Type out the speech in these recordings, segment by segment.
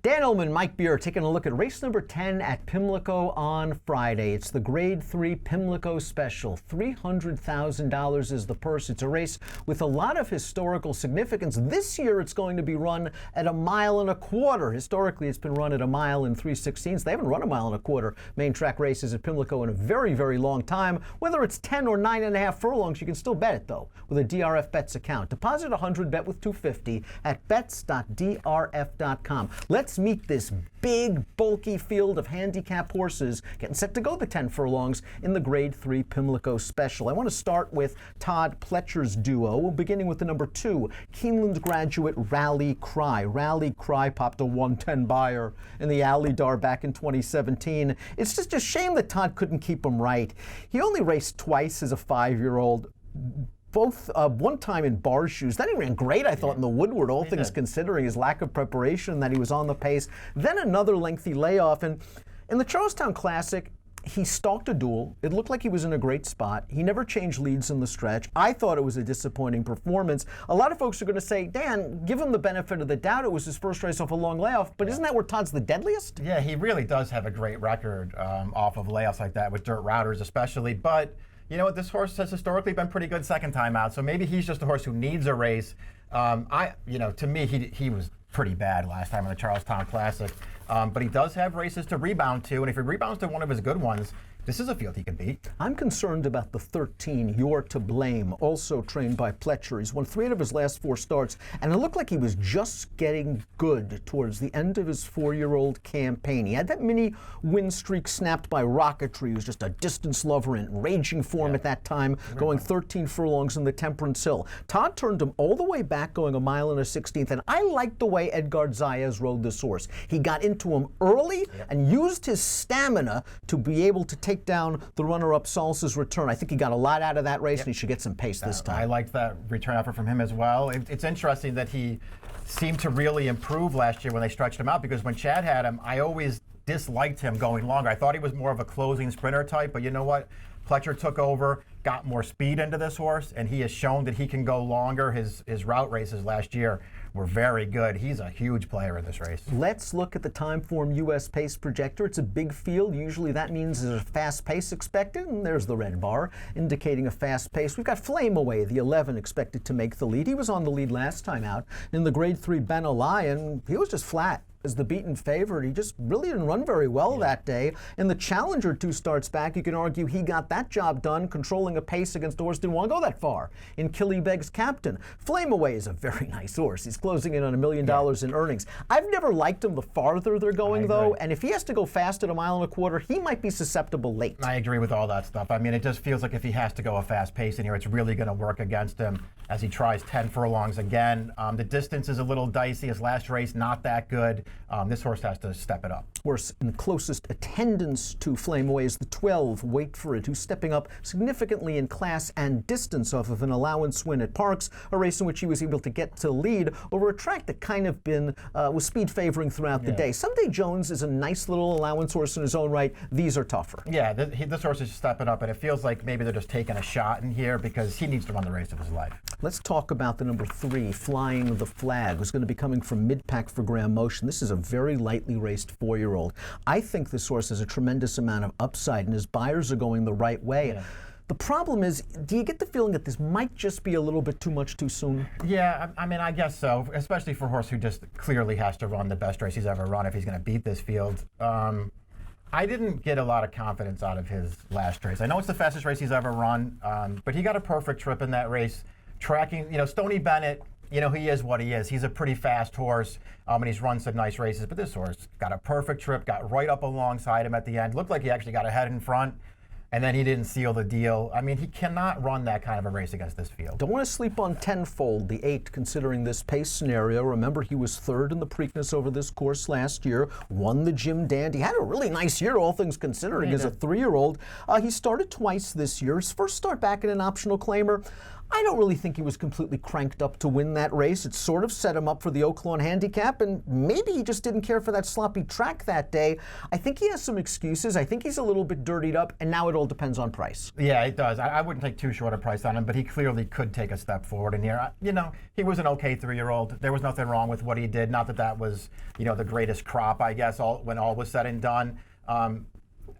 Dan Illman, Mike Beer, taking a look at race number 10 at Pimlico on Friday. It's the Grade 3 Pimlico Special. $300,000 is the purse. It's a race with a lot of historical significance. This year it's going to be run at 1.25 miles. Historically, it's been run at 1 mile and 3/16. They haven't run 1.25 miles main track races at Pimlico in a very, very long time. Whether it's 10 or 9.5 furlongs, you can still bet it, though, with a DRF Bets account. Deposit 100, bet with 250 at bets.drf.com. Let's meet this big, bulky field of handicap horses getting set to go the 10 furlongs in the Grade 3 Pimlico Special. I want to start with Todd Pletcher's duo, beginning with the number 2, Keeneland graduate Rally Cry. Rally Cry popped a 110 buyer in the Alley-Dar back in 2017. It's just a shame that Todd couldn't keep him right. He only raced twice as a 5-year-old. Both one time in bar shoes. Then he ran great, I thought, in the Woodward, all things considering his lack of preparation, that he was on the pace. Then another lengthy layoff. And in the Charlestown Classic, he stalked a duel. It looked like he was in a great spot. He never changed leads in the stretch. I thought it was a disappointing performance. A lot of folks are going to say, Dan, give him the benefit of the doubt. It was his first race off a long layoff. But isn't that where Todd's the deadliest? Yeah, he really does have a great record off of layoffs like that, with dirt routers especially. But you know what? This horse has historically been pretty good second time out, so maybe he's just a horse who needs a race. To me, he was pretty bad last time in the Charlestown Classic, but he does have races to rebound to, and if he rebounds to one of his good ones, this is a field he can beat. I'm concerned about the 13, You're to Blame, also trained by Pletcher. He's won 3 out of his last 4 starts, and it looked like he was just getting good towards the end of his 4-year-old campaign. He had that mini win streak snapped by Rocketry, who was just a distance lover in raging form at that time, going 13 furlongs in the Temperance Hill. Todd turned him all the way back, going 1 mile and 1/16, and I liked the way Edgar Zayas rode this horse. He got into him early and used his stamina to be able to take down the runner-up Salsa's Return. I think he got a lot out of that race, and he should get some pace this time. I liked that return effort from him as well. It's interesting that he seemed to really improve last year when they stretched him out, because when Chad had him, I always disliked him going longer. I thought he was more of a closing sprinter type, but you know what? Pletcher took over, got more speed into this horse, and he has shown that he can go longer. His route races last year were very good. He's a huge player in this race. Let's look at the Timeform US Pace Projector. It's a big field. Usually that means there's a fast pace expected, and there's the red bar indicating a fast pace. We've got Flame Away, the 11, expected to make the lead. He was on the lead last time out. In the Grade 3 Ben Lion, he was just flat as the beaten favorite. He just really didn't run very well that day. In the Challenger 2 starts back, you can argue he got that job done, controlling a pace against a horse didn't want to go that far. In Killybeg's Captain, Flame Away is a very nice horse. He's closing in on $1 million in earnings. I've never liked him the farther they're going, though, and if he has to go fast at 1.25 miles, he might be susceptible late. I agree with all that stuff. I mean, it just feels like if he has to go a fast pace in here, it's really going to work against him as he tries 10 furlongs again. The distance is a little dicey. His last race, not that good. This horse has to step it up. Horse in closest attendance to Flame Away is the 12, Wait For It, who's stepping up significantly in class and distance off of an allowance win at Parks, a race in which he was able to get to lead over a track that kind of been was speed favoring throughout the day. Someday Jones is a nice little allowance horse in his own right. These are tougher. Yeah, this horse is stepping up, and it feels like maybe they're just taking a shot in here because he needs to run the race of his life. Let's talk about the number 3, Flying the Flag, who's going to be coming from mid-pack for Graham Motion. This is a very lightly raced 4-year-old. I think this horse has a tremendous amount of upside, and his buyers are going the right way. The problem is, do you get the feeling that this might just be a little bit too much too soon? Yeah, I mean, I guess so, especially for a horse who just clearly has to run the best race he's ever run if he's going to beat this field. I didn't get a lot of confidence out of his last race. I know it's the fastest race he's ever run, but he got a perfect trip in that race. Tracking, Stoney Bennett, he is what he is. He's a pretty fast horse, and he's run some nice races. But this horse got a perfect trip, got right up alongside him at the end. Looked like he actually got ahead in front, and then he didn't seal the deal. I mean, he cannot run that kind of a race against this field. Don't want to sleep on Tenfold, the 8, considering this pace scenario. Remember, he was 3rd in the Preakness over this course last year, won the Jim Dandy. He had a really nice year, all things considering, as a 3-year-old. He started twice this year. His first start back in an optional claimer. I don't really think he was completely cranked up to win that race. It sort of set him up for the Oaklawn handicap, and maybe he just didn't care for that sloppy track that day. I think he has some excuses. I think he's a little bit dirtied up, and now it all depends on price. Yeah, it does. I wouldn't take too short a price on him, but he clearly could take a step forward in here. You know, he was an okay 3-year-old. There was nothing wrong with what he did. Not that that was, you know, the greatest crop, I guess, when all was said and done.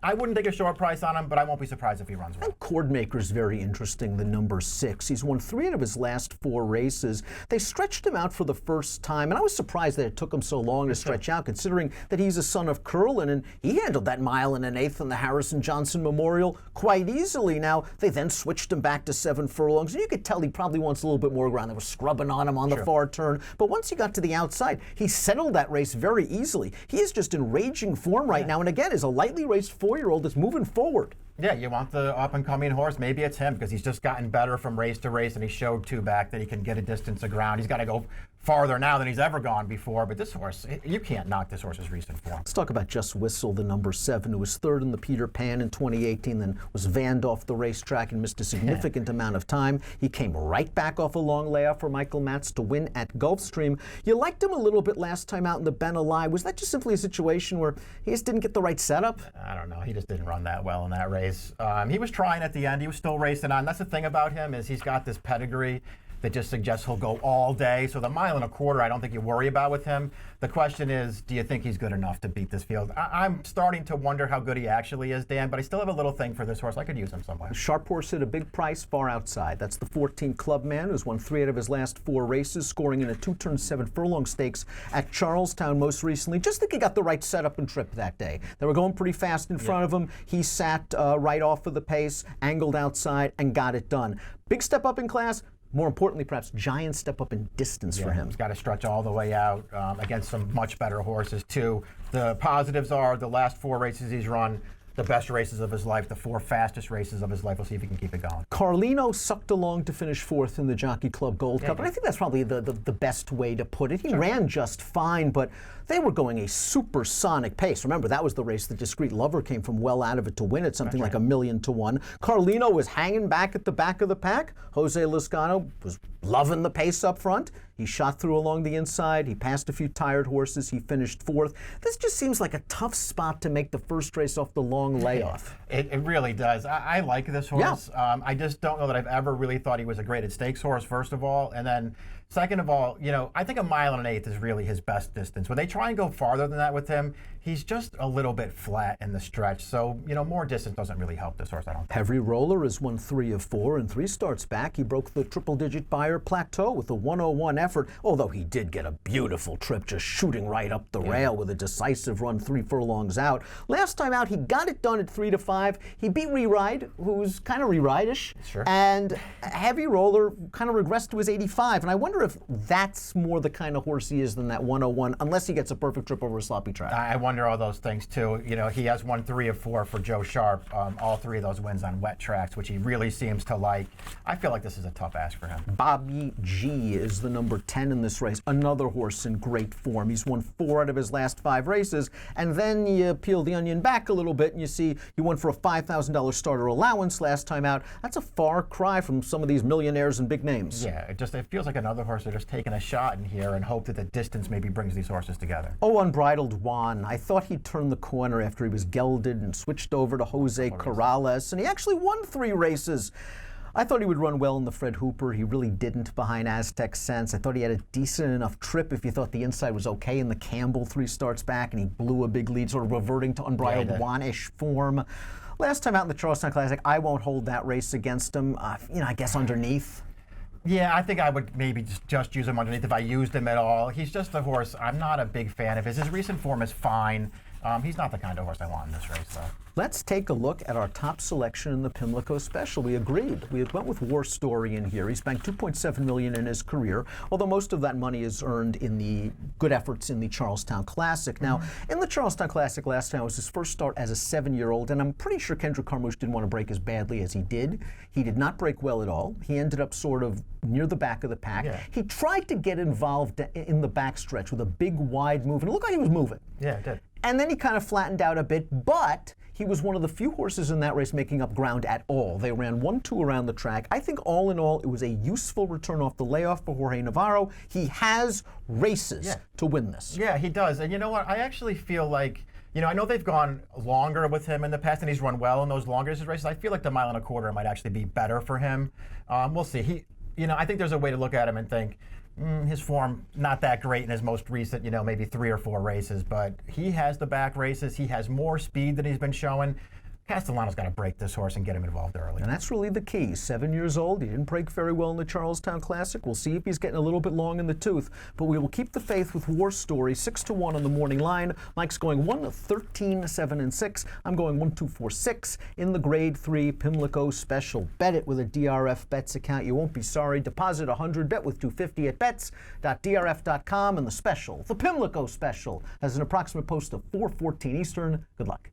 I wouldn't take a short price on him, but I won't be surprised if he runs well. And Cordmaker's very interesting, the number 6. He's won 3 out of his last 4 races. They stretched him out for the first time, and I was surprised that it took him so long to stretch out, considering that he's a son of Curlin, and he handled that 1 1/8 in the Harrison Johnson Memorial quite easily. Now, they then switched him back to 7 furlongs, and you could tell he probably wants a little bit more ground. They were scrubbing on him on the far turn, but once he got to the outside, he settled that race very easily. He is just in raging form right now, and again, is a lightly raced 4-year-old that's moving forward. Yeah, you want the up-and-coming horse. Maybe it's him because he's just gotten better from race to race, and he showed 2 back that he can get a distance of ground. He's got to go farther now than he's ever gone before, but this horse, you can't knock this horse's recent form. Let's talk about Just Whistle, the number 7, who was 3rd in the Peter Pan in 2018, then was vanned off the racetrack and missed a significant amount of time. He came right back off a long layoff for Michael Matz to win at Gulfstream. You liked him a little bit last time out in the Benelli. Was that just simply a situation where he just didn't get the right setup? I don't know. He just didn't run that well in that race. He was trying at the end. He was still racing on. That's the thing about him, is he's got this pedigree that just suggests he'll go all day. So the 1 1/4, I don't think you worry about with him. The question is, do you think he's good enough to beat this field? I'm starting to wonder how good he actually is, Dan, but I still have a little thing for this horse. I could use him somewhere. Sharp horse at a big price, far outside. That's the 14 Clubman, who's won 3 out of his last 4 races, scoring in a 2-turn 7 furlong stakes at Charlestown most recently. Just think he got the right setup and trip that day. They were going pretty fast in front of him. He sat right off of the pace, angled outside, and got it done. Big step up in class. More importantly, perhaps, giant step up in distance for him. He's got to stretch all the way out against some much better horses, too. The positives are the last 4 races he's run, the best races of his life, the 4 fastest races of his life. We'll see if he can keep it going. Carlino sucked along to finish 4th in the Jockey Club Gold Cup, and I think that's probably the best way to put it. He ran just fine, but they were going a supersonic pace. Remember, that was the race that Discreet Lover came from well out of it to win it, something like 1,000,000 to 1. Carlino was hanging back at the back of the pack. Jose Lizcano was loving the pace up front. He shot through along the inside. He passed a few tired horses. He finished 4th. This just seems like a tough spot to make the first race off the long layoff. It really does. I like this horse. I just don't know that I've ever really thought he was a graded stakes horse, first of all. And then second of all, you know, I think 1 1/8 is really his best distance. When they try and go farther than that with him, he's just a little bit flat in the stretch. So, you know, more distance doesn't really help this horse, I don't think. Heavy Roller has won 3 of 4 and 3 starts back. He broke the triple-digit Beyer plateau with a 101 effort, although he did get a beautiful trip just shooting right up the rail with a decisive run 3 furlongs out. Last time out, he got it done at 3 to 5. He beat Re-Ride, who's kind of Re-Ride-ish, and Heavy Roller kind of regressed to his 85, and I wonder if that's more the kind of horse he is than that 101, unless he gets a perfect trip over a sloppy track. I wonder all those things too. You know, he has won 3 of 4 for Joe Sharp, all 3 of those wins on wet tracks, which he really seems to like. I feel like this is a tough ask for him. Bobby G is the number 10 in this race, another horse in great form. He's won 4 out of his last 5 races, and then you peel the onion back a little bit and you see he went for a $5,000 starter allowance last time out. That's a far cry from some of these millionaires and big names. Yeah, it feels like another horse that just taking a shot in here and hope that the distance maybe brings these horses together. Oh, Unbridled Juan. I thought he'd turn the corner after he was gelded and switched over to Jose Corrales, and he actually won 3 races. I thought he would run well in the Fred Hooper. He really didn't behind Aztec Sense. I thought he had a decent enough trip if you thought the inside was okay in the Campbell 3 starts back, and he blew a big lead, sort of reverting to Unbridled Juan-ish form. Last time out in the Charlestown Classic, I won't hold that race against him. You know, I guess underneath. Yeah, I think I would maybe just use him underneath if I used him at all. He's just a horse I'm not a big fan of his. His recent form is fine. He's not the kind of horse I want in this race, though. Let's take a look at our top selection in the Pimlico Special. We agreed. We went with War Story in here. He's banked $2.7 million in his career, although most of that money is earned in the good efforts in the Charlestown Classic. Now, in the Charlestown Classic last time, it was his first start as a 7-year-old, and I'm pretty sure Kendrick Carmouche didn't want to break as badly as he did. He did not break well at all. He ended up sort of near the back of the pack. Yeah. He tried to get involved in the backstretch with a big, wide move, and it looked like he was moving. Yeah, it did. And then he kind of flattened out a bit, but he was one of the few horses in that race making up ground at all. They ran 1-2 around the track. I think all in all, it was a useful return off the layoff for Jorge Navarro. He has races to win this. Yeah, he does. And you know what? I actually feel like, I know they've gone longer with him in the past, and he's run well in those longer races. I feel like the 1.25 miles might actually be better for him. We'll see. I think there's a way to look at him and think, his form not that great in his most recent, maybe 3 or 4 races, but he has the back races. He has more speed than he's been showing. Castellano's got to break this horse and get him involved early. And that's really the key. 7 years old. He didn't break very well in the Charlestown Classic. We'll see if he's getting a little bit long in the tooth. But we will keep the faith with War Story. 6-1 on the morning line. Mike's going 1-13-7-6. I'm going 1-2-4-6 in the Grade 3 Pimlico Special. Bet it with a DRF Bets account. You won't be sorry. Deposit $100. Bet with $250 at bets.drf.com. And the special, the Pimlico Special, has an approximate post of 4:14 Eastern. Good luck.